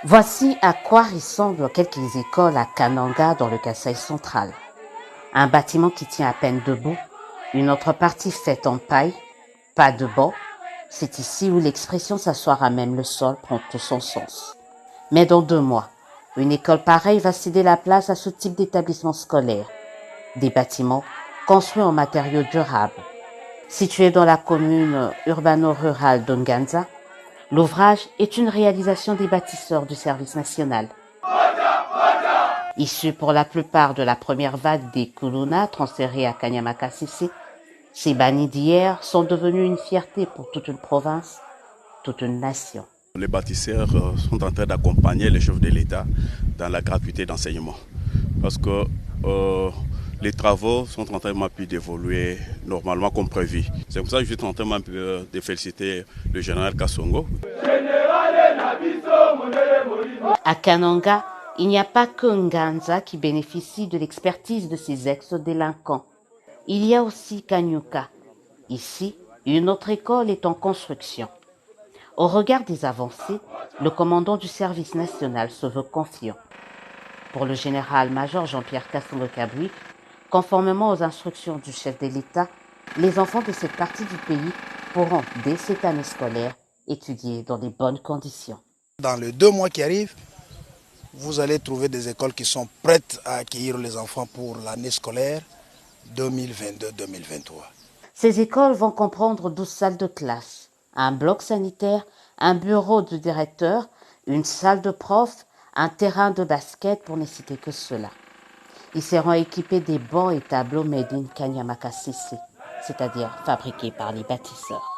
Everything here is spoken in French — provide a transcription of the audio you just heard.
Voici à quoi ressemblent quelques écoles à Kananga dans le Kasaï central. Un bâtiment qui tient à peine debout, une autre partie faite en paille, pas de banc. C'est ici où l'expression s'asseoir à même le sol prend tout son sens. Mais dans 2 mois, une école pareille va céder la place à ce type d'établissement scolaire. Des bâtiments construits en matériaux durables. Situé dans la commune urbano-rurale d'Onganza, l'ouvrage est une réalisation des bâtisseurs du service national. Issus pour la plupart de la première vague des Kuluna transférés à Kanyamakasisi, ces bannis d'hier sont devenus une fierté pour toute une province, toute une nation. Les bâtisseurs sont en train d'accompagner les chefs de l'État dans la gratuité d'enseignement. Parce que les travaux sont en train d'évoluer normalement comme prévu. C'est pour ça que je suis en train de féliciter le général Kassongo. À Kananga, il n'y a pas que Nganza qui bénéficie de l'expertise de ces ex-délinquants. Il y a aussi Kanyuka. Ici, une autre école est en construction. Au regard des avancées, le commandant du service national se veut confiant. Pour le général-major Jean-Pierre Kassongo-Kabouik, conformément aux instructions du chef de l'État, les enfants de cette partie du pays pourront, dès cette année scolaire, étudier dans de bonnes conditions. Dans les 2 mois qui arrivent, vous allez trouver des écoles qui sont prêtes à accueillir les enfants pour l'année scolaire 2022-2023. Ces écoles vont comprendre 12 salles de classe, un bloc sanitaire, un bureau de directeur, une salle de prof, un terrain de basket pour ne citer que cela. Ils seront équipés des bancs et tableaux made in Kanyamakasisi, c'est-à-dire fabriqués par les bâtisseurs.